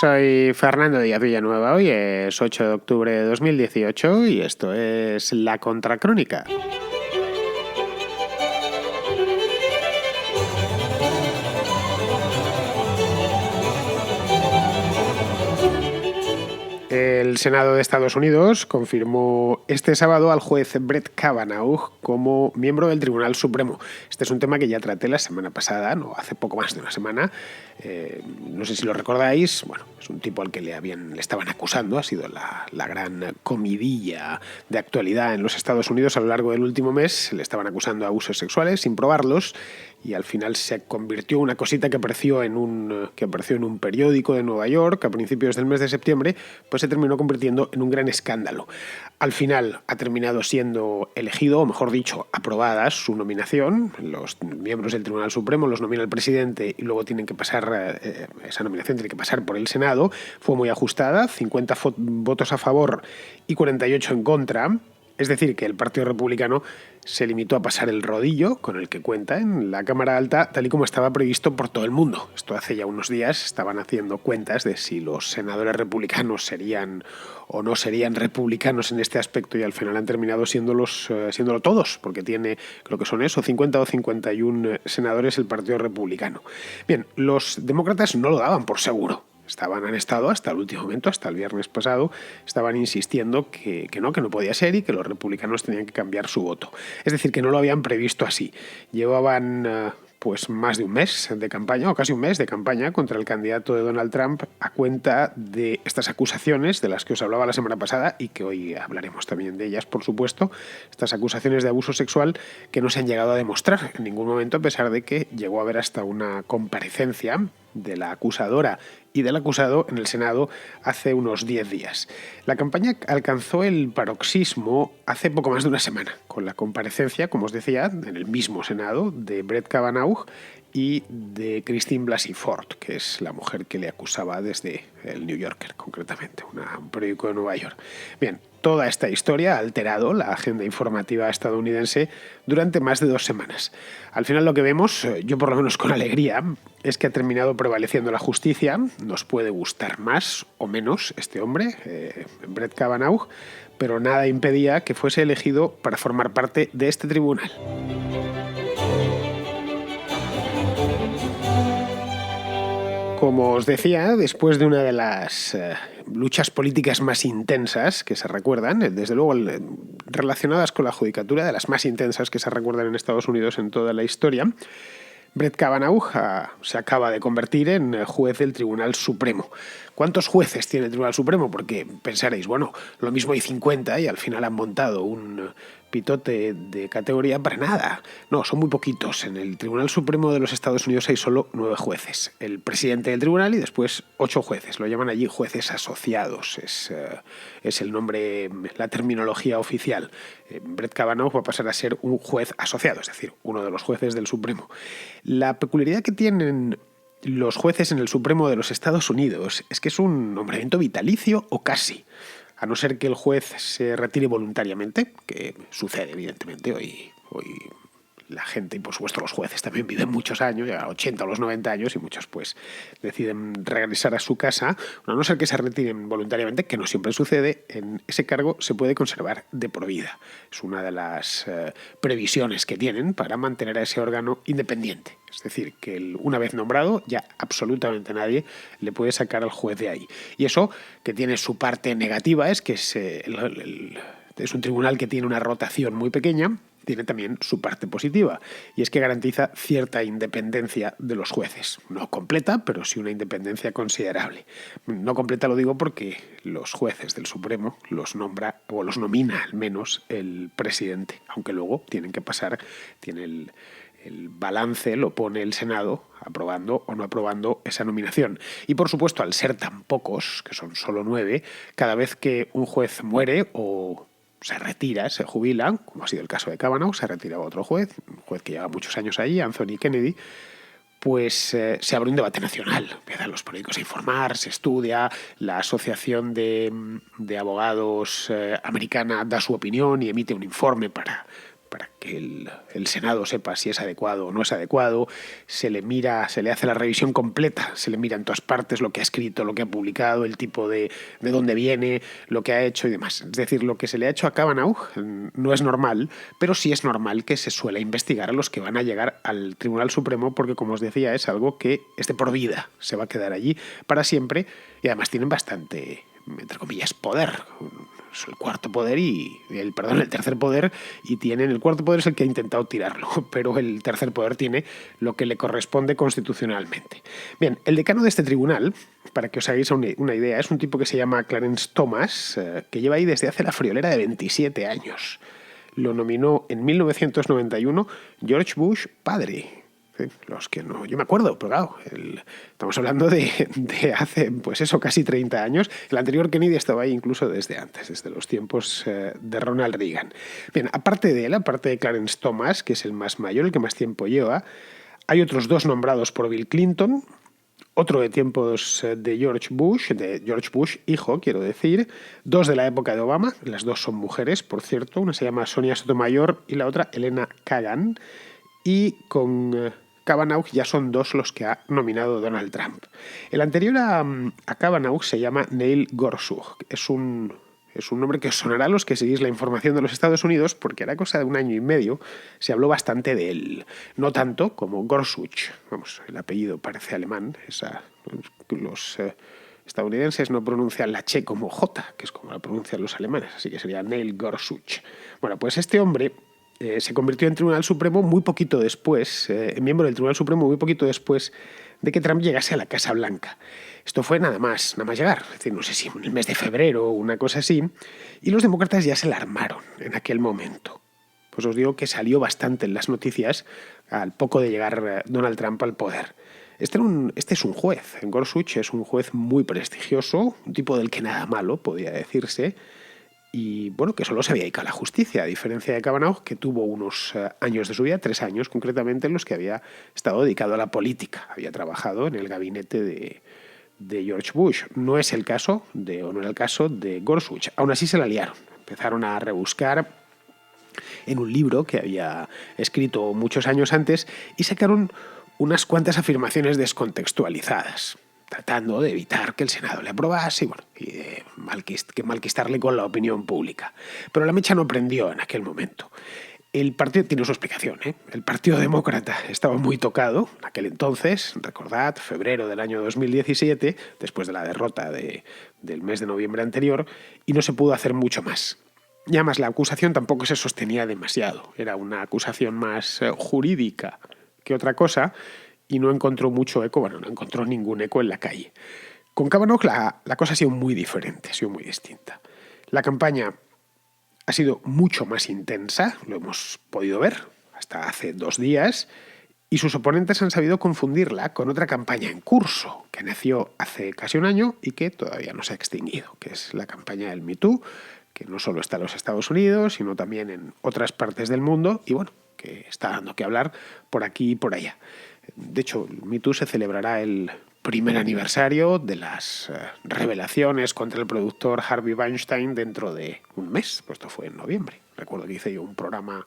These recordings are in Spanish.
Soy Fernando Díaz Villanueva, hoy es 8 de octubre de 2018 y esto es La Contracrónica. El Senado de Estados Unidos confirmó este sábado al juez Brett Kavanaugh como miembro del Tribunal Supremo. Este es un tema que ya traté la semana pasada, no hace poco más de una semana. No sé si lo recordáis. Bueno, es un tipo al que le estaban acusando. Ha sido la gran comidilla de actualidad en los Estados Unidos a lo largo del último mes. Le estaban acusando de abusos sexuales sin probarlos. Y al final se convirtió en una cosita que apareció en un periódico de Nueva York a principios del mes de septiembre, pues se terminó convirtiendo en un gran escándalo. Al final ha terminado siendo elegido, o mejor dicho, aprobada su nominación. Los miembros del Tribunal Supremo los nomina el presidente y luego esa nominación tiene que pasar por el Senado. Fue muy ajustada, 50 votos a favor y 48 en contra. Es decir, que el Partido Republicano se limitó a pasar el rodillo con el que cuenta en la Cámara Alta, tal y como estaba previsto por todo el mundo. Esto hace ya unos días estaban haciendo cuentas de si los senadores republicanos serían o no serían republicanos en este aspecto y al final han terminado siéndolo todos, porque tiene, creo que son 50 o 51 senadores el Partido Republicano. Bien, los demócratas no lo daban por seguro. Han estado hasta el último momento, hasta el viernes pasado, estaban insistiendo que no podía ser y que los republicanos tenían que cambiar su voto. Es decir, que no lo habían previsto así. Llevaban pues más de un mes de campaña, o casi un mes de campaña contra el candidato de Donald Trump a cuenta de estas acusaciones de las que os hablaba la semana pasada y que hoy hablaremos también de ellas, por supuesto, estas acusaciones de abuso sexual que no se han llegado a demostrar en ningún momento, a pesar de que llegó a haber hasta una comparecencia de la acusadora y del acusado en el Senado hace unos 10 días. La campaña alcanzó el paroxismo hace poco más de una semana, con la comparecencia, como os decía, en el mismo Senado de Brett Kavanaugh y de Christine Blasey Ford, que es la mujer que le acusaba desde el New Yorker, concretamente, un periódico de Nueva York. Bien, toda esta historia ha alterado la agenda informativa estadounidense durante más de 2 semanas. Al final lo que vemos, yo por lo menos con alegría, es que ha terminado prevaleciendo la justicia. Nos puede gustar más o menos este hombre, Brett Kavanaugh, pero nada impedía que fuese elegido para formar parte de este tribunal. Como os decía, después de una de las luchas políticas más intensas que se recuerdan, desde luego relacionadas con la judicatura, de las más intensas que se recuerdan en Estados Unidos en toda la historia, Brett Kavanaugh se acaba de convertir en juez del Tribunal Supremo. ¿Cuántos jueces tiene el Tribunal Supremo? Porque pensaréis, bueno, lo mismo hay 50 y al final han montado un pitote de categoría para nada. No, son muy poquitos. En el Tribunal Supremo de los Estados Unidos hay solo 9 jueces. El presidente del tribunal y después 8 jueces. Lo llaman allí jueces asociados. Es el nombre, la terminología oficial. Brett Kavanaugh va a pasar a ser un juez asociado, es decir, uno de los jueces del Supremo. La peculiaridad que tienen los jueces en el Supremo de los Estados Unidos es que es un nombramiento vitalicio o casi, a no ser que el juez se retire voluntariamente, que sucede evidentemente hoy la gente y por supuesto los jueces también viven muchos años, ya a 80 o los 90 años y muchos pues deciden regresar a su casa, a no ser que se retiren voluntariamente, que no siempre sucede, en ese cargo se puede conservar de por vida. Es una de las previsiones que tienen para mantener a ese órgano independiente. Es decir, que una vez nombrado ya absolutamente nadie le puede sacar al juez de ahí. Y eso, que tiene su parte negativa, es que es un tribunal que tiene una rotación muy pequeña, tiene también su parte positiva, y es que garantiza cierta independencia de los jueces. No completa, pero sí una independencia considerable. No completa lo digo porque los jueces del Supremo los nombra, o los nomina al menos, el presidente, aunque luego tienen que pasar, el balance lo pone el Senado, aprobando o no aprobando esa nominación. Y por supuesto, al ser tan pocos, que son solo 9, cada vez que un juez muere o se retira, se jubila, como ha sido el caso de Kavanaugh, se retira otro juez, un juez que lleva muchos años ahí, Anthony Kennedy, pues se abre un debate nacional. Empiezan los periódicos a informar, se estudia, la Asociación de Abogados Americana da su opinión y emite un informe para para que el Senado sepa si es adecuado o no es adecuado, se le hace la revisión completa, se le mira en todas partes lo que ha escrito, lo que ha publicado, el tipo de dónde viene, lo que ha hecho y demás. Es decir, lo que se le ha hecho a Kavanaugh no es normal, pero sí es normal que se suele investigar a los que van a llegar al Tribunal Supremo, porque, como os decía, es algo que es de por vida, se va a quedar allí para siempre, y además tienen bastante, entre comillas, poder. Es el cuarto poder el tercer poder, y el cuarto poder es el que ha intentado tirarlo, pero el tercer poder tiene lo que le corresponde constitucionalmente. Bien, el decano de este tribunal, para que os hagáis una idea, es un tipo que se llama Clarence Thomas, que lleva ahí desde hace la friolera de 27 años. Lo nominó en 1991 George Bush padre. Los que no, yo me acuerdo, pero claro, estamos hablando de hace, pues eso, casi 30 años. El anterior Kennedy estaba ahí incluso desde antes, desde los tiempos de Ronald Reagan. Bien, aparte de él, aparte de Clarence Thomas, que es el más mayor, el que más tiempo lleva, hay otros 2 nombrados por Bill Clinton, otro de tiempos de George Bush hijo, quiero decir, 2 de la época de Obama, las 2 son mujeres, por cierto, una se llama Sonia Sotomayor y la otra Elena Kagan, y con Kavanaugh ya son 2 los que ha nominado Donald Trump. El anterior a Kavanaugh se llama Neil Gorsuch. Es un nombre que os sonará a los que seguís la información de los Estados Unidos, porque era cosa de 1 año y medio se habló bastante de él. No tanto como Gorsuch. Vamos, el apellido parece alemán. Los estadounidenses no pronuncian la che como J, que es como la pronuncian los alemanes, así que sería Neil Gorsuch. Bueno, pues este hombre se convirtió en Tribunal Supremo muy poquito después, miembro del Tribunal Supremo muy poquito después de que Trump llegase a la Casa Blanca. Esto fue nada más llegar, es decir, no sé si en el mes de febrero o una cosa así, y los demócratas ya se la armaron en aquel momento. Pues os digo que salió bastante en las noticias al poco de llegar Donald Trump al poder. Este es un juez, Gorsuch es un juez muy prestigioso, un tipo del que nada malo, podía decirse, y bueno, que solo se había dedicado a la justicia, a diferencia de Kavanaugh, que tuvo unos años de su vida, 3 años concretamente, en los que había estado dedicado a la política. Había trabajado en el gabinete de George Bush. No era el caso de Gorsuch. Aún así se la liaron. Empezaron a rebuscar en un libro que había escrito muchos años antes y sacaron unas cuantas afirmaciones descontextualizadas, tratando de evitar que el Senado le aprobase y de malquistarle con la opinión pública. Pero la mecha no prendió en aquel momento. El partido tiene su explicación, ¿eh? El Partido Demócrata estaba muy tocado en aquel entonces, recordad, febrero del año 2017, después de la derrota del mes de noviembre anterior, y no se pudo hacer mucho más. Y además la acusación tampoco se sostenía demasiado, era una acusación más jurídica que otra cosa, y no encontró mucho eco, no encontró ningún eco en la calle. Con Kavanaugh la cosa ha sido muy diferente, ha sido muy distinta. La campaña ha sido mucho más intensa, lo hemos podido ver hasta hace 2 días, y sus oponentes han sabido confundirla con otra campaña en curso, que nació hace casi 1 año y que todavía no se ha extinguido, que es la campaña del Me Too, que no solo está en los Estados Unidos, sino también en otras partes del mundo, y bueno, que está dando que hablar por aquí y por allá. De hecho, el Me Too se celebrará el primer aniversario de las revelaciones contra el productor Harvey Weinstein dentro de 1 mes. Pues esto fue en noviembre. Recuerdo que hice yo un programa,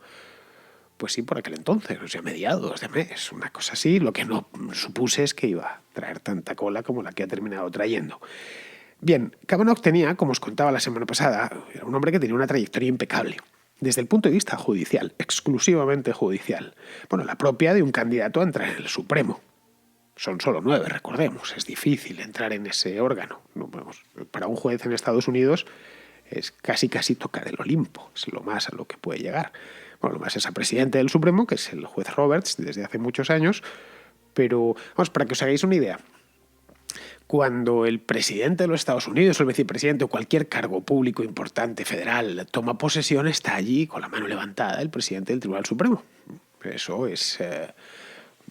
pues sí, por aquel entonces, o sea, mediados de mes, una cosa así. Lo que no supuse es que iba a traer tanta cola como la que ha terminado trayendo. Bien, Kavanaugh tenía, como os contaba la semana pasada, era un hombre que tenía una trayectoria impecable. Desde el punto de vista judicial, exclusivamente judicial. Bueno, la propia de un candidato a entrar en el Supremo. Son solo 9, recordemos. Es difícil entrar en ese órgano. Para un juez en Estados Unidos es casi tocar el Olimpo. Es lo más a lo que puede llegar. Bueno, lo más es a presidente del Supremo, que es el juez Roberts, desde hace muchos años. Pero, vamos, para que os hagáis una idea, cuando el presidente de los Estados Unidos o el vicepresidente o cualquier cargo público importante federal toma posesión, está allí con la mano levantada el presidente del Tribunal Supremo. Eso es...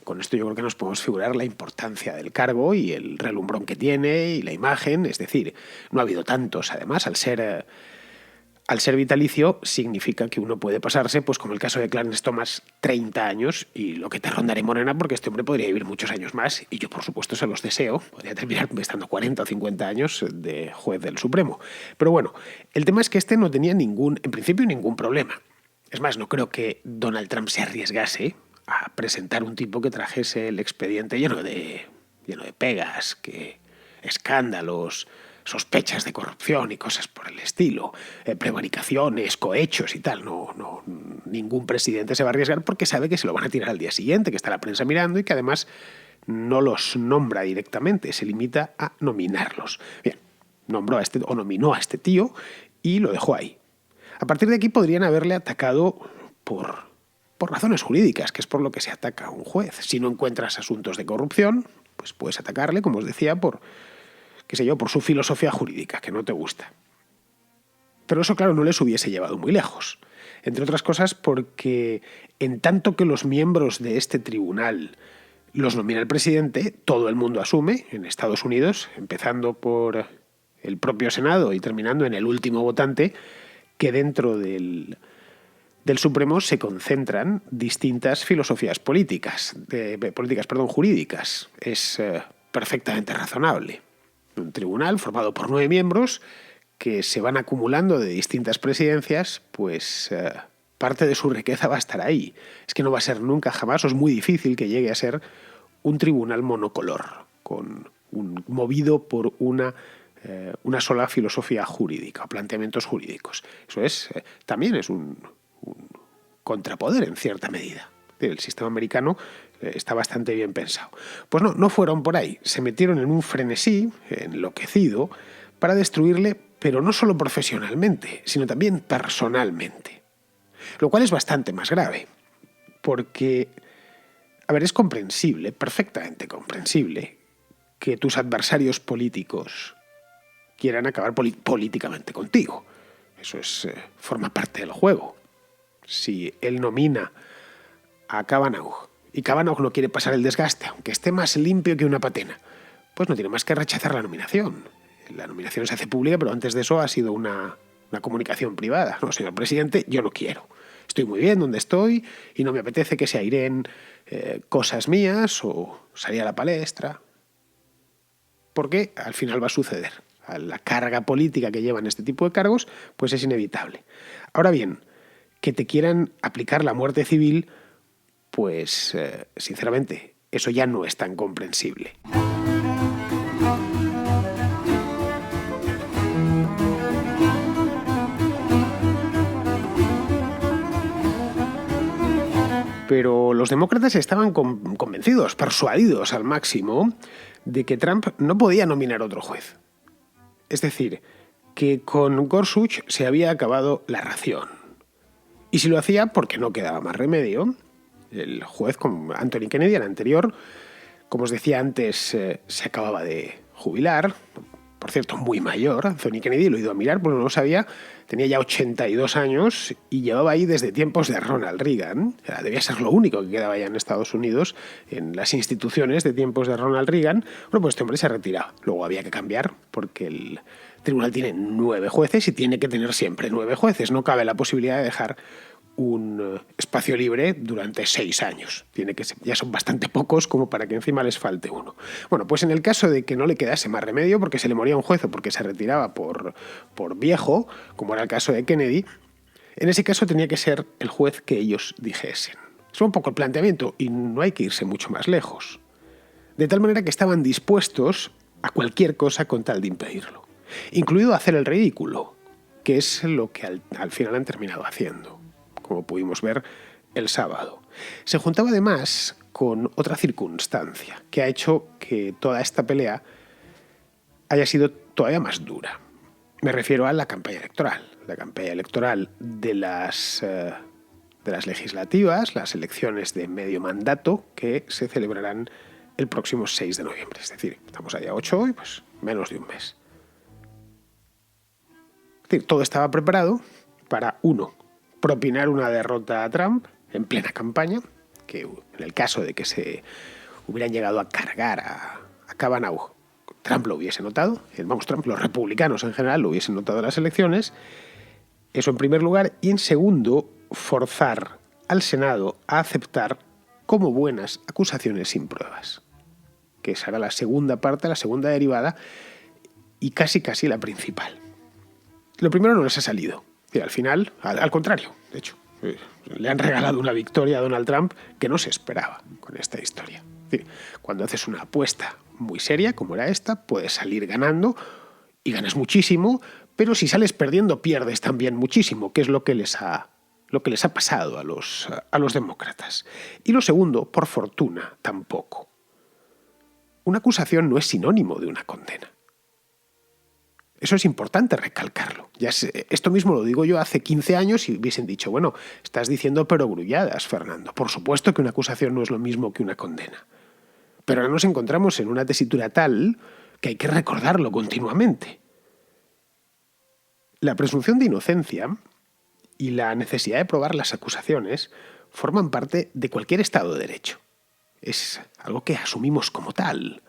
Con esto yo creo que nos podemos figurar la importancia del cargo y el relumbrón que tiene y la imagen. Es decir, no ha habido tantos. Además, al ser vitalicio, significa que uno puede pasarse, pues como el caso de Clarence Thomas, 30 años, y lo que te rondaré morena, porque este hombre podría vivir muchos años más, y yo por supuesto se los deseo, podría terminar estando 40 o 50 años de juez del Supremo. Pero bueno, el tema es que este no tenía en principio ningún problema. Es más, no creo que Donald Trump se arriesgase a presentar un tipo que trajese el expediente lleno de pegas, escándalos, sospechas de corrupción y cosas por el estilo, prevaricaciones, cohechos y tal. No, ningún presidente se va a arriesgar porque sabe que se lo van a tirar al día siguiente, que está la prensa mirando y que además no los nombra directamente, se limita a nominarlos. Bien, nominó a este tío y lo dejó ahí. A partir de aquí podrían haberle atacado por razones jurídicas, que es por lo que se ataca a un juez. Si no encuentras asuntos de corrupción, pues puedes atacarle, como os decía, por su filosofía jurídica, que no te gusta. Pero eso, claro, no les hubiese llevado muy lejos. Entre otras cosas porque en tanto que los miembros de este tribunal los nomina el presidente, todo el mundo asume, en Estados Unidos, empezando por el propio Senado y terminando en el último votante, que dentro del Supremo se concentran distintas filosofías jurídicas. Es perfectamente razonable. Un tribunal formado por 9 miembros que se van acumulando de distintas presidencias, pues parte de su riqueza va a estar ahí. Es que no va a ser nunca, jamás, o es muy difícil que llegue a ser un tribunal monocolor, movido por una sola filosofía jurídica o planteamientos jurídicos. Eso también es un contrapoder en cierta medida. El sistema americano está bastante bien pensado. Pues no fueron por ahí. Se metieron en un frenesí enloquecido para destruirle, pero no solo profesionalmente, sino también personalmente. Lo cual es bastante más grave, porque, es comprensible, perfectamente comprensible, que tus adversarios políticos quieran acabar políticamente contigo. Eso forma parte del juego. Si él nomina a Kavanaugh y Kavanaugh no quiere pasar el desgaste, aunque esté más limpio que una patena, pues no tiene más que rechazar la nominación. La nominación se hace pública, pero antes de eso ha sido una comunicación privada. No, señor presidente, yo no quiero. Estoy muy bien donde estoy y no me apetece que se aireen cosas mías o salir a la palestra. Porque al final va a suceder. La carga política que llevan este tipo de cargos, pues es inevitable. Ahora bien, que te quieran aplicar la muerte civil, pues sinceramente, eso ya no es tan comprensible. Pero los demócratas estaban convencidos, persuadidos al máximo, de que Trump no podía nominar otro juez. Es decir, que con Gorsuch se había acabado la ración. Y si lo hacía, porque no quedaba más remedio, el juez, como Anthony Kennedy, el anterior, como os decía antes, se acababa de jubilar. Por cierto, muy mayor. Anthony Kennedy, lo he ido a mirar, porque no lo sabía, tenía ya 82 años y llevaba ahí desde tiempos de Ronald Reagan. O sea, debía ser lo único que quedaba ya en Estados Unidos, en las instituciones de tiempos de Ronald Reagan. Bueno, pues este hombre se retiraba. Luego había que cambiar, porque el tribunal tiene 9 jueces y tiene que tener siempre 9 jueces. No cabe la posibilidad de dejar un espacio libre durante 6 años. Ya son bastante pocos como para que encima les falte uno. Bueno, pues en el caso de que no le quedase más remedio porque se le moría un juez o porque se retiraba por viejo, como era el caso de Kennedy, en ese caso tenía que ser el juez que ellos dijesen. Es un poco el planteamiento y no hay que irse mucho más lejos. De tal manera que estaban dispuestos a cualquier cosa con tal de impedirlo, incluido hacer el ridículo, que es lo que al final han terminado haciendo, como pudimos ver el sábado. Se juntaba además con otra circunstancia que ha hecho que toda esta pelea haya sido todavía más dura. Me refiero a la campaña electoral. La campaña electoral de las legislativas, las elecciones de medio mandato que se celebrarán el próximo 6 de noviembre. Es decir, estamos allá 8 hoy, pues menos de un mes. Es decir, todo estaba preparado para, uno, propinar una derrota a Trump en plena campaña, que en el caso de que se hubieran llegado a cargar a Kavanaugh, Trump lo hubiese notado, los republicanos en general lo hubiesen notado en las elecciones. Eso en primer lugar. Y en segundo, forzar al Senado a aceptar como buenas acusaciones sin pruebas, que esa era la segunda parte, la segunda derivada y casi la principal. Lo primero no les ha salido. Y al final, al contrario, de hecho, Le han regalado una victoria a Donald Trump que no se esperaba con esta historia. Es decir, cuando haces una apuesta muy seria, como era esta, puedes salir ganando y ganas muchísimo, pero si sales perdiendo, pierdes también muchísimo, que es lo que les ha pasado a los demócratas. Y lo segundo, por fortuna, tampoco. Una acusación no es sinónimo de una condena. Eso es importante recalcarlo. Esto mismo lo digo yo hace 15 años y hubiesen dicho, bueno, estás diciendo perogrulladas, Fernando. Por supuesto que una acusación no es lo mismo que una condena. Pero ahora nos encontramos en una tesitura tal que hay que recordarlo continuamente. La presunción de inocencia y la necesidad de probar las acusaciones forman parte de cualquier Estado de Derecho. Es algo que asumimos como tal.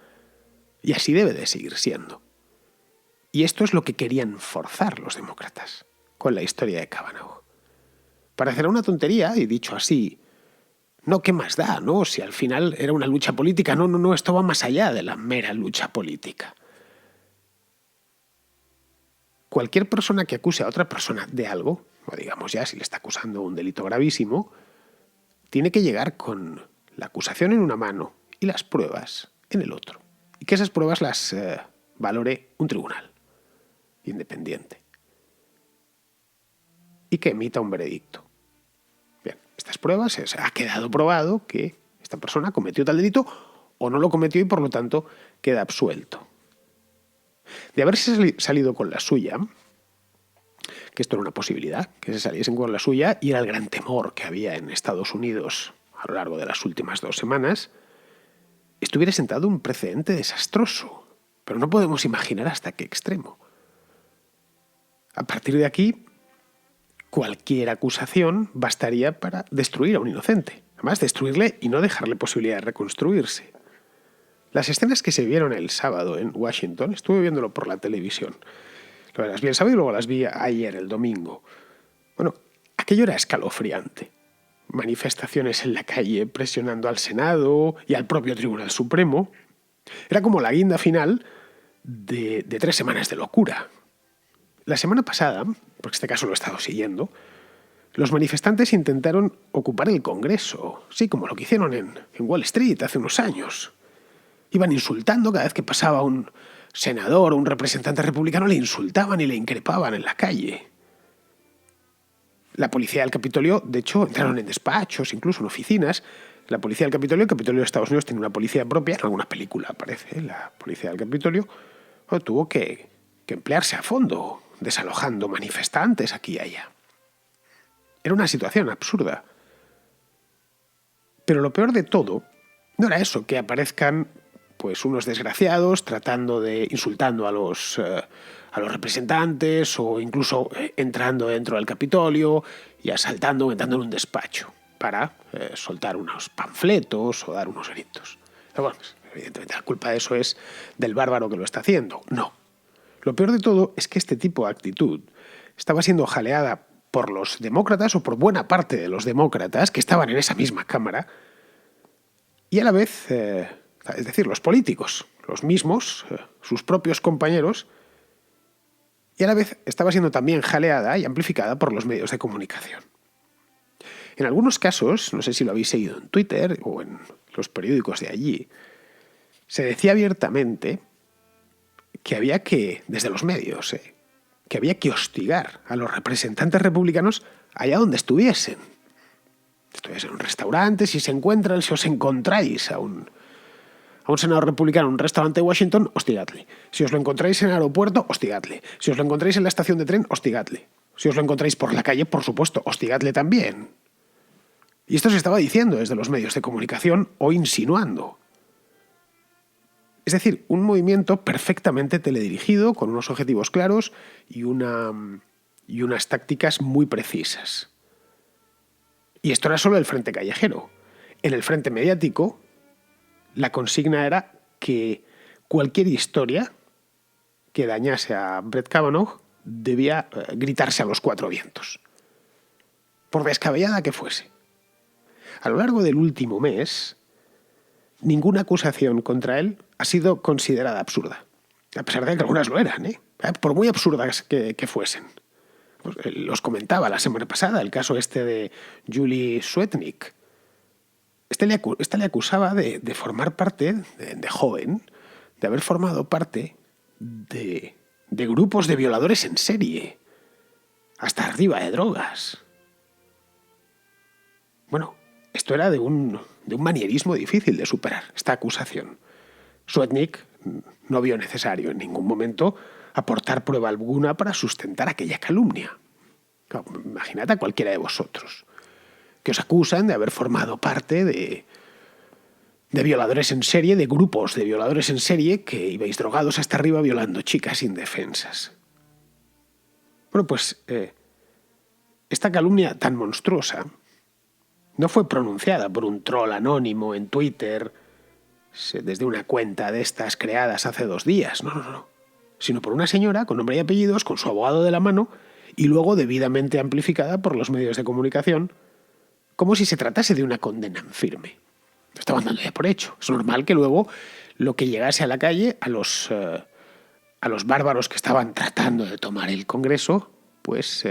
Y así debe de seguir siendo. Y esto es lo que querían forzar los demócratas con la historia de Kavanaugh. Parecerá una tontería, y dicho así, no, ¿qué más da, no? Si al final era una lucha política. No, esto va más allá de la mera lucha política. Cualquier persona que acuse a otra persona de algo, o digamos ya si le está acusando un delito gravísimo, tiene que llegar con la acusación en una mano y las pruebas en el otro. Y que esas pruebas las valore un tribunal independiente y que emita un veredicto. Bien, estas pruebas ha quedado probado que esta persona cometió tal delito o no lo cometió y por lo tanto queda absuelto. De haberse salido con la suya, que esto era una posibilidad, que se saliesen con la suya, y era el gran temor que había en Estados Unidos a lo largo de las últimas 2 semanas, esto hubiera sentado un precedente desastroso, pero no podemos imaginar hasta qué extremo. A partir de aquí, cualquier acusación bastaría para destruir a un inocente. Además, destruirle y no dejarle posibilidad de reconstruirse. Las escenas que se vieron el sábado en Washington, estuve viéndolo por la televisión. Las vi el sábado y luego las vi ayer, el domingo. Bueno, aquello era escalofriante. Manifestaciones en la calle presionando al Senado y al propio Tribunal Supremo. Era como la guinda final de 3 semanas de locura. La semana pasada, porque este caso lo he estado siguiendo, los manifestantes intentaron ocupar el Congreso, sí, como lo que hicieron en Wall Street hace unos años. Iban insultando cada vez que pasaba un senador o un representante republicano, le insultaban y le increpaban en la calle. La policía del Capitolio, de hecho, entraron en despachos, incluso en oficinas. La policía del Capitolio, el Capitolio de Estados Unidos tiene una policía propia, en alguna película aparece la policía del Capitolio, tuvo que emplearse a fondo, desalojando manifestantes aquí y allá. Era una situación absurda. Pero lo peor de todo no era eso, que aparezcan pues unos desgraciados insultando a los representantes o incluso entrando dentro del Capitolio y asaltando, entrando en un despacho para soltar unos panfletos o dar unos gritos. Pero bueno, pues, evidentemente la culpa de eso es del bárbaro que lo está haciendo. No. Lo peor de todo es que este tipo de actitud estaba siendo jaleada por los demócratas o por buena parte de los demócratas que estaban en esa misma Cámara y a la vez, es decir, los políticos, los mismos, sus propios compañeros, y a la vez estaba siendo también jaleada y amplificada por los medios de comunicación. En algunos casos, no sé si lo habéis seguido en Twitter o en los periódicos de allí, se decía abiertamente que había que, desde los medios, que había que hostigar a los representantes republicanos allá donde estuviesen. Estuviesen en un restaurante, si os encontráis a un senador republicano en un restaurante de Washington, hostigadle. Si os lo encontráis en el aeropuerto, hostigadle. Si os lo encontráis en la estación de tren, hostigadle. Si os lo encontráis por la calle, por supuesto, hostigadle también. Y esto se estaba diciendo desde los medios de comunicación o insinuando. Es decir, un movimiento perfectamente teledirigido, con unos objetivos claros y unas tácticas muy precisas. Y esto era solo el frente callejero. En el frente mediático, la consigna era que cualquier historia que dañase a Brett Kavanaugh debía gritarse a los 4 vientos, por descabellada que fuese. A lo largo del último mes, ninguna acusación contra él ha sido considerada absurda, a pesar de que algunas lo eran, por muy absurdas que fuesen. Pues, los comentaba la semana pasada, el caso este de Julie Swetnick. Esta le acusaba de formar parte, de joven, de haber formado parte de grupos de violadores en serie, hasta arriba de drogas. Bueno, esto era de un manierismo difícil de superar, esta acusación. Swetnick no vio necesario en ningún momento aportar prueba alguna para sustentar aquella calumnia. Claro, imaginad a cualquiera de vosotros que os acusan de haber formado parte de violadores en serie, de grupos de violadores en serie que ibais drogados hasta arriba violando chicas indefensas. Bueno, pues esta calumnia tan monstruosa no fue pronunciada por un troll anónimo en Twitter desde una cuenta de estas creadas hace 2 días, no, sino por una señora con nombre y apellidos, con su abogado de la mano y luego debidamente amplificada por los medios de comunicación, como si se tratase de una condena en firme. Lo estaban dando ya por hecho. Es normal que luego lo que llegase a la calle, a los bárbaros que estaban tratando de tomar el Congreso, pues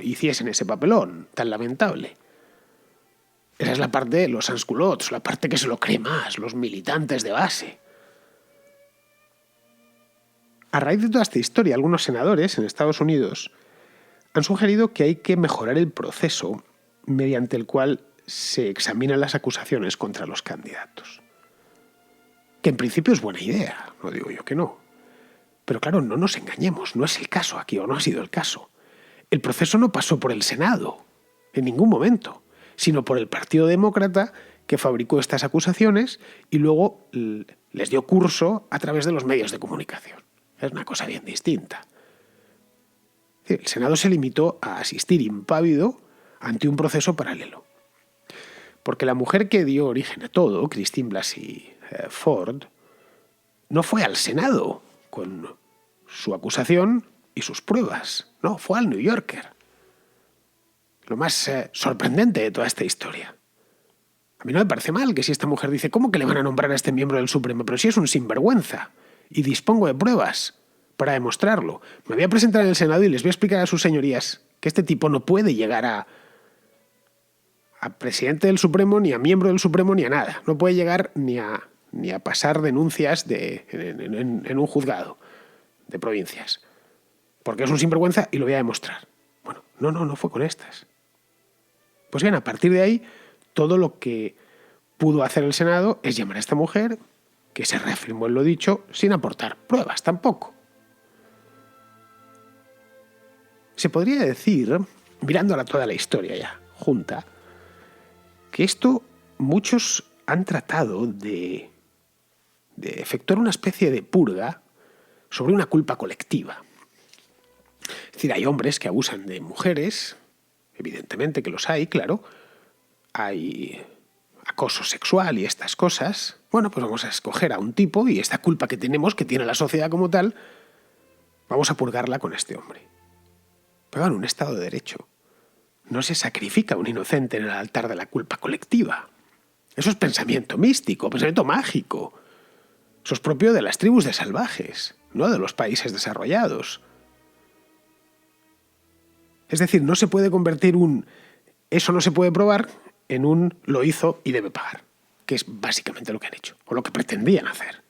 hiciesen ese papelón tan lamentable. Esa es la parte de los sans-culottes, la parte que se lo cree más, los militantes de base. A raíz de toda esta historia, algunos senadores en Estados Unidos han sugerido que hay que mejorar el proceso mediante el cual se examinan las acusaciones contra los candidatos. Que en principio es buena idea, no digo yo que no. Pero claro, no nos engañemos, no es el caso aquí, o no ha sido el caso. El proceso no pasó por el Senado, en ningún momento, sino por el Partido Demócrata, que fabricó estas acusaciones y luego les dio curso a través de los medios de comunicación. Es una cosa bien distinta. El Senado se limitó a asistir impávido ante un proceso paralelo. Porque la mujer que dio origen a todo, Christine Blasey Ford, no fue al Senado con su acusación y sus pruebas. No, fue al New Yorker. Lo más sorprendente de toda esta historia. A mí no me parece mal que si esta mujer dice, ¿cómo que le van a nombrar a este miembro del Supremo? Pero si es un sinvergüenza y dispongo de pruebas para demostrarlo. Me voy a presentar en el Senado y les voy a explicar a sus señorías que este tipo no puede llegar a presidente del Supremo, ni a miembro del Supremo, ni a nada. No puede llegar ni a pasar denuncias en un juzgado de provincias. Porque es un sinvergüenza y lo voy a demostrar. Bueno, no fue con estas. Pues bien, a partir de ahí, todo lo que pudo hacer el Senado es llamar a esta mujer, que se reafirmó en lo dicho, sin aportar pruebas tampoco. Se podría decir, mirándola toda la historia ya junta, que esto muchos han tratado de efectuar una especie de purga sobre una culpa colectiva. Es decir, hay hombres que abusan de mujeres, evidentemente que los hay, claro, hay acoso sexual y estas cosas. Bueno, pues vamos a escoger a un tipo y esta culpa que tenemos, que tiene la sociedad como tal, vamos a purgarla con este hombre. Pero en un Estado de Derecho no se sacrifica a un inocente en el altar de la culpa colectiva. Eso es pensamiento místico, pensamiento mágico. Eso es propio de las tribus de salvajes, no de los países desarrollados. Es decir, no se puede convertir eso no se puede probar en un lo hizo y debe pagar, que es básicamente lo que han hecho, o lo que pretendían hacer.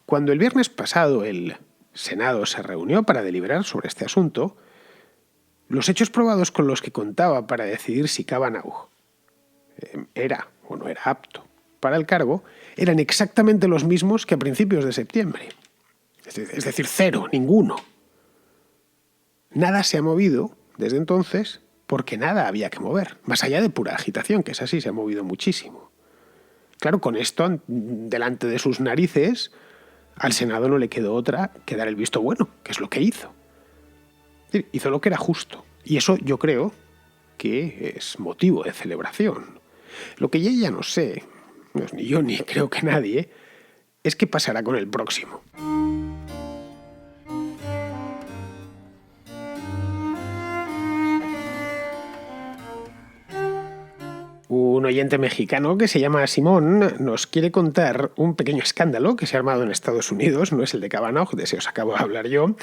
Cuando el viernes pasado el Senado se reunió para deliberar sobre este asunto, los hechos probados con los que contaba para decidir si Kavanaugh era o no era apto para el cargo eran exactamente los mismos que a principios de septiembre. Es decir, 0, ninguno. Nada se ha movido desde entonces porque nada había que mover, más allá de pura agitación, que es así, se ha movido muchísimo. Claro, con esto delante de sus narices, al Senado no le quedó otra que dar el visto bueno, que es lo que hizo. Hizo lo que era justo. Y eso yo creo que es motivo de celebración. Lo que ya no sé, no es ni yo ni creo que nadie, es qué pasará con el próximo. Un oyente mexicano que se llama Simón nos quiere contar un pequeño escándalo que se ha armado en Estados Unidos, no es el de Kavanaugh, de ese os acabo de hablar yo,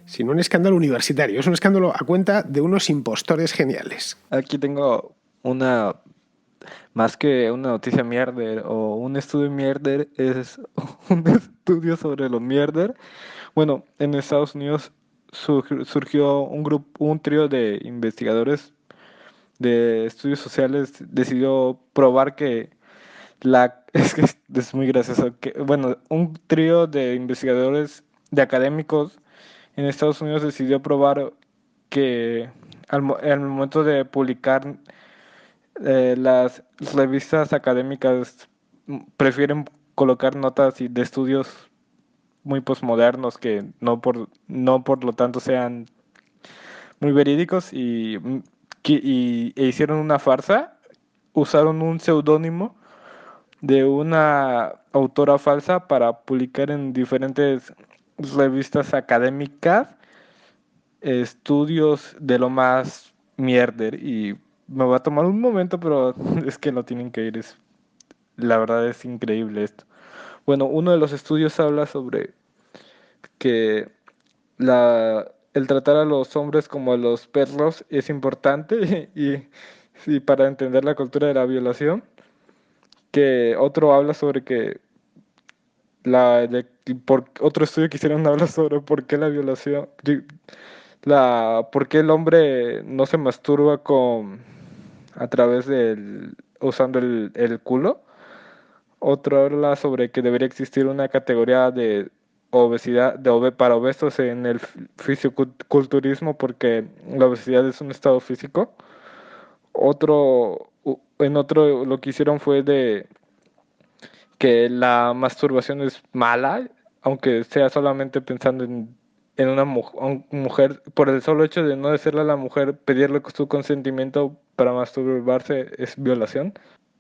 sino un escándalo universitario. Es un escándalo a cuenta de unos impostores geniales. Aquí tengo una, más que una noticia mierder o un estudio mierder, es un estudio sobre los mierder. Bueno, en Estados Unidos surgió un trío de investigadores de estudios sociales, decidió probar que es que es muy gracioso, que, bueno, un trío de investigadores, de académicos en Estados Unidos decidió probar que al momento de publicar las revistas académicas prefieren colocar notas de estudios muy posmodernos que no por lo tanto sean muy verídicos e hicieron una farsa, usaron un seudónimo de una autora falsa para publicar en diferentes revistas académicas estudios de lo más mierder. Y me va a tomar un momento, pero es que no tienen que ir. La verdad es increíble esto. Bueno, uno de los estudios habla sobre que el tratar a los hombres como a los perros es importante y para entender la cultura de la violación. Que otro habla sobre que otro estudio que hicieron habla sobre por qué la violación, por qué el hombre no se masturba a través usando el culo. Otro habla sobre que debería existir una categoría de obesidad, para obesos en el fisiculturismo porque la obesidad es un estado físico. En otro lo que hicieron fue de que la masturbación es mala, aunque sea solamente pensando en una mujer, por el solo hecho de no decirle a la mujer, pedirle su consentimiento para masturbarse es violación.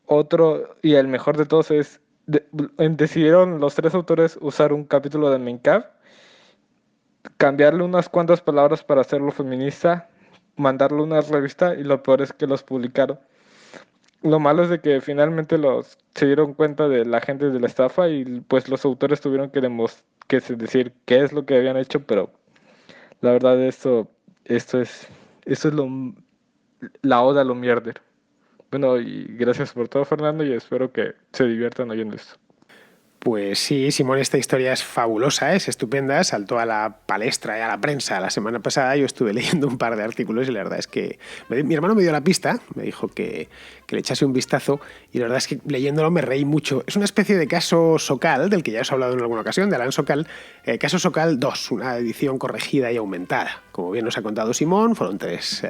Otro, y el mejor de todos es, decidieron los tres autores usar un capítulo de Minecraft, cambiarle unas cuantas palabras para hacerlo feminista, mandarle una revista y lo peor es que los publicaron. Lo malo es de que finalmente se dieron cuenta de la gente de la estafa y pues los autores tuvieron decir qué es lo que habían hecho, pero la verdad esto es la oda a lo mierder. Bueno, y gracias por todo, Fernando, y espero que se diviertan oyendo esto. Pues sí, Simón, esta historia es fabulosa, es estupenda, saltó a la palestra y a la prensa la semana pasada. Yo estuve leyendo un par de artículos y la verdad es que mi hermano me dio la pista, me dijo que le echase un vistazo y la verdad es que leyéndolo me reí mucho. Es una especie de caso Sokal, del que ya os he hablado en alguna ocasión, de Alan Sokal, caso Sokal 2, una edición corregida y aumentada. Como bien nos ha contado Simón, fueron tres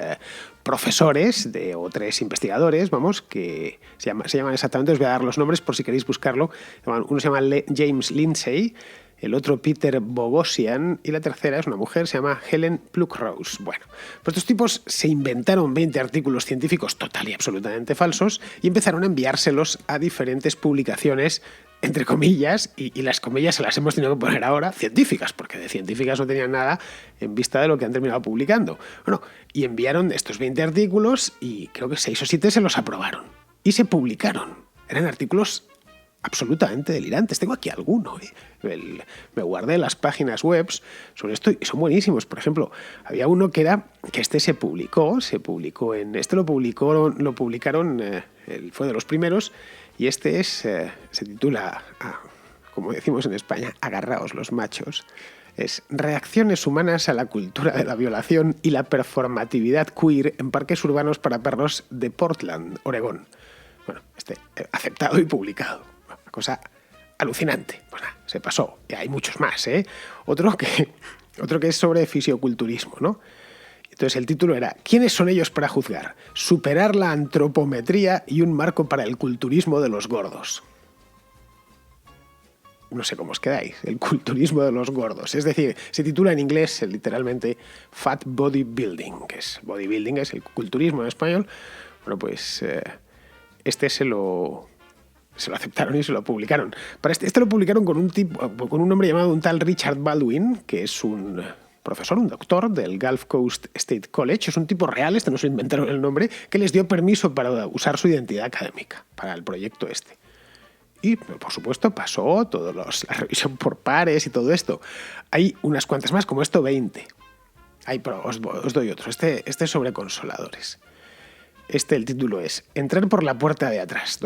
profesores o tres investigadores, vamos, que se llaman exactamente, os voy a dar los nombres por si queréis buscarlo. Uno se llama James Lindsay, el otro Peter Bogosian y la tercera es una mujer, se llama Helen Pluckrose. Bueno, pues estos tipos se inventaron 20 artículos científicos total y absolutamente falsos y empezaron a enviárselos a diferentes publicaciones, entre comillas, y las comillas se las hemos tenido que poner ahora, científicas, porque de científicas no tenían nada en vista de lo que han terminado publicando. Bueno, y enviaron estos 20 artículos y creo que 6 o 7 se los aprobaron. Y se publicaron. Eran artículos absolutamente delirantes. Tengo aquí alguno. Me guardé las páginas web sobre esto y son buenísimos. Por ejemplo, había uno que se publicaron, fue de los primeros, y se titula, como decimos en España, agarraos los machos. Es Reacciones humanas a la cultura de la violación y la performatividad queer en parques urbanos para perros de Portland, Oregón. Bueno, aceptado y publicado. Una cosa alucinante. Pues nada, se pasó. Y hay muchos más, ¿eh? Otro que es sobre fisioculturismo, ¿no? Entonces el título era ¿Quiénes son ellos para juzgar? Superar la antropometría y un marco para el culturismo de los gordos. No sé cómo os quedáis, el culturismo de los gordos. Es decir, se titula en inglés literalmente Fat Bodybuilding, que es bodybuilding, es el culturismo en español. Bueno, pues se lo aceptaron y se lo publicaron. Para este lo publicaron con un hombre llamado un tal Richard Baldwin, que es un profesor, un doctor del Gulf Coast State College. Es un tipo real, no se inventaron el nombre, que les dio permiso para usar su identidad académica para el proyecto este. Y, por supuesto, pasó la revisión por pares y todo esto. Hay unas cuantas más, como 20. Ay, pero os doy otro. Este es sobre consoladores. El título es Entrar por la puerta de atrás, :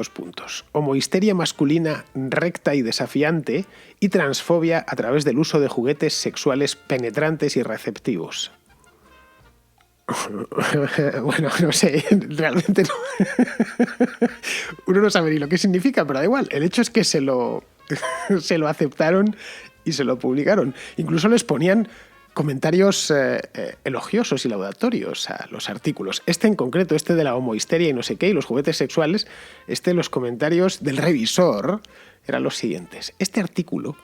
homohisteria masculina recta y desafiante y transfobia a través del uso de juguetes sexuales penetrantes y receptivos. Bueno, no sé, realmente no. Uno no sabe ni lo que significa, pero da igual. El hecho es que se lo aceptaron y se lo publicaron. Incluso les ponían comentarios elogiosos y laudatorios a los artículos. En concreto, de la homohisteria y no sé qué, y los juguetes sexuales, los comentarios del revisor eran los siguientes. Este artículo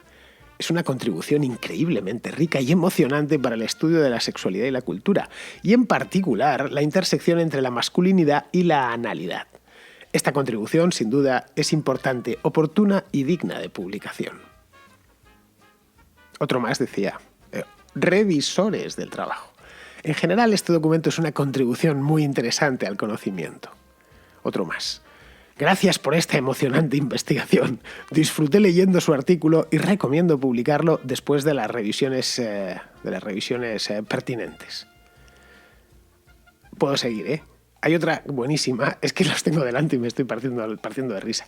es una contribución increíblemente rica y emocionante para el estudio de la sexualidad y la cultura, y en particular la intersección entre la masculinidad y la analidad. Esta contribución, sin duda, es importante, oportuna y digna de publicación. Otro más decía, revisores del trabajo. En general, este documento es una contribución muy interesante al conocimiento. Otro más. Gracias por esta emocionante investigación. Disfruté leyendo su artículo y recomiendo publicarlo después de las revisiones pertinentes. Puedo seguir, ¿eh? Hay otra buenísima, es que los tengo delante y me estoy partiendo de risa.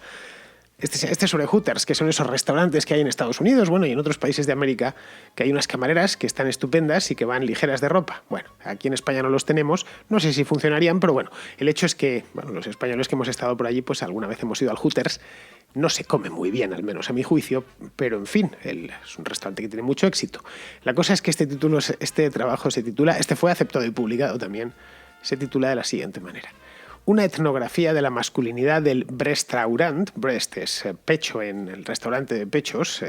Es sobre Hooters, que son esos restaurantes que hay en Estados Unidos, bueno, y en otros países de América, que hay unas camareras que están estupendas y que van ligeras de ropa. Bueno, aquí en España no los tenemos, no sé si funcionarían, pero bueno, el hecho es que, bueno, los españoles que hemos estado por allí, pues alguna vez hemos ido al Hooters. No se come muy bien, al menos a mi juicio, pero en fin, es un restaurante que tiene mucho éxito. La cosa es que este trabajo se titula, fue aceptado y publicado también, se titula de la siguiente manera. Una etnografía de la masculinidad del Restaurant. Breast es pecho en el restaurante de pechos,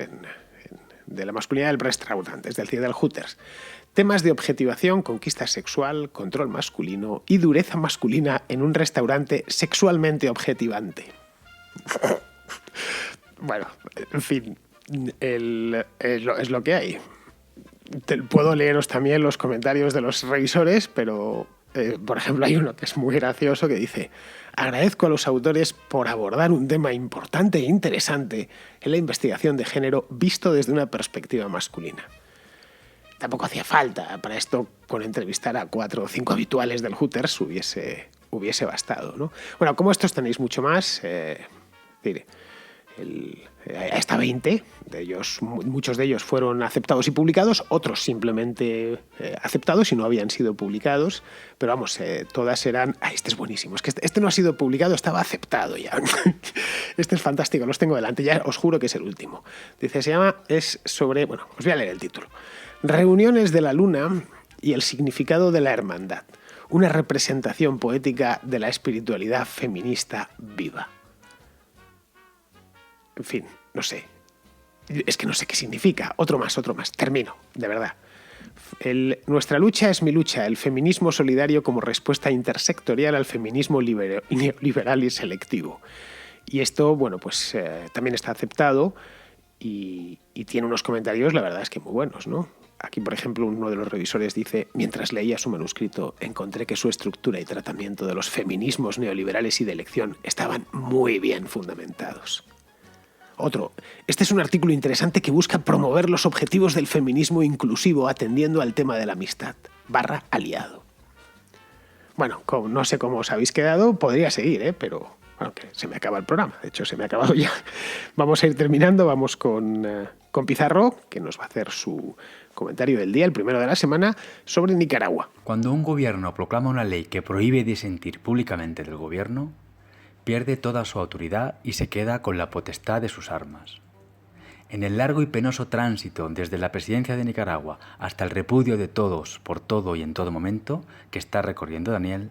de la masculinidad del Restaurant, es decir, del Hooters. Temas de objetivación, conquista sexual, control masculino y dureza masculina en un restaurante sexualmente objetivante. Bueno, en fin, es lo que hay. Puedo leeros también los comentarios de los revisores, pero... por ejemplo, hay uno que es muy gracioso que dice: agradezco a los autores por abordar un tema importante e interesante en la investigación de género visto desde una perspectiva masculina. Tampoco hacía falta para esto, con entrevistar a 4 o 5 habituales del Hooters hubiese bastado, ¿no? Bueno, como estos tenéis mucho más, hasta 20 de ellos, muchos de ellos fueron aceptados y publicados, otros simplemente aceptados y no habían sido publicados, pero vamos, todas eran... este es buenísimo, es que este no ha sido publicado, estaba aceptado ya. Este es fantástico, los tengo delante, ya os juro que es el último. Dice, es sobre... Bueno, os voy a leer el título. Reuniones de la Luna y el significado de la hermandad. Una representación poética de la espiritualidad feminista viva. En fin, no sé. Es que no sé qué significa. Otro más. Termino, de verdad. Nuestra lucha es mi lucha. El feminismo solidario como respuesta intersectorial al feminismo liberal y selectivo. Y esto, bueno, pues también está aceptado y tiene unos comentarios, la verdad es que muy buenos, ¿no? Aquí, por ejemplo, uno de los revisores dice: mientras leía su manuscrito, encontré que su estructura y tratamiento de los feminismos neoliberales y de elección estaban muy bien fundamentados. Otro. Este es un artículo interesante que busca promover los objetivos del feminismo inclusivo atendiendo al tema de la amistad, /aliado. Bueno, no sé cómo os habéis quedado, podría seguir, pero bueno, que se me acaba el programa. De hecho, se me ha acabado ya. Vamos a ir terminando, vamos con Pizarro, que nos va a hacer su comentario del día, el primero de la semana, sobre Nicaragua. Cuando un gobierno proclama una ley que prohíbe disentir públicamente del gobierno, pierde toda su autoridad y se queda con la potestad de sus armas. En el largo y penoso tránsito desde la presidencia de Nicaragua hasta el repudio de todos por todo y en todo momento que está recorriendo Daniel,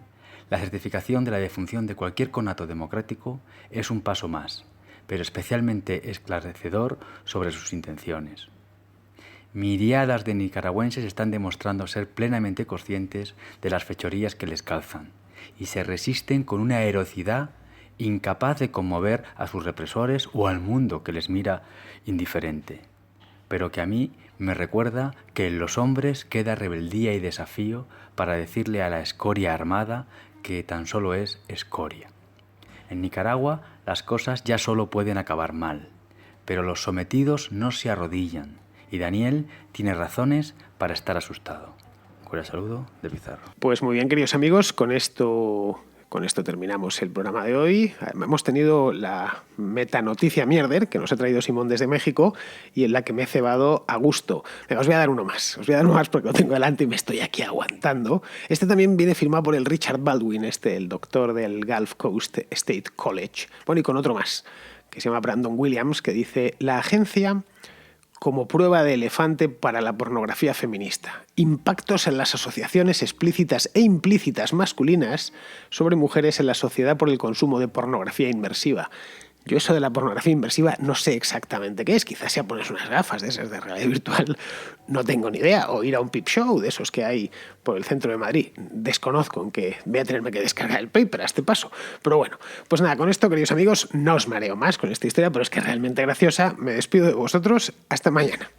la certificación de la defunción de cualquier conato democrático es un paso más, pero especialmente esclarecedor sobre sus intenciones. Miriadas de nicaragüenses están demostrando ser plenamente conscientes de las fechorías que les calzan y se resisten con una heroicidad incapaz de conmover a sus represores o al mundo que les mira indiferente, pero que a mí me recuerda que en los hombres queda rebeldía y desafío para decirle a la escoria armada que tan solo es escoria. En Nicaragua las cosas ya solo pueden acabar mal, pero los sometidos no se arrodillan y Daniel tiene razones para estar asustado. Cordial saludo de Pizarro. Pues muy bien, queridos amigos, con esto terminamos el programa de hoy. Hemos tenido la metanoticia mierder que nos ha traído Simón desde México y en la que me he cebado a gusto. Venga, os voy a dar uno más. Porque lo tengo delante y me estoy aquí aguantando. Este también viene firmado por el Richard Baldwin, el doctor del Gulf Coast State College. Bueno, y con otro más, que se llama Brandon Williams, que dice: la agencia como prueba de elefante para la pornografía feminista. Impactos en las asociaciones explícitas e implícitas masculinas sobre mujeres en la sociedad por el consumo de pornografía inmersiva. Yo eso de la pornografía inmersiva no sé exactamente qué es. Quizás sea ponerse unas gafas de esas de realidad virtual. No tengo ni idea. O ir a un peep show de esos que hay por el centro de Madrid. Desconozco, aunque voy a tenerme que descargar el paper a este paso. Pero bueno, pues nada, con esto, queridos amigos, no os mareo más con esta historia, pero es que es realmente graciosa. Me despido de vosotros. Hasta mañana.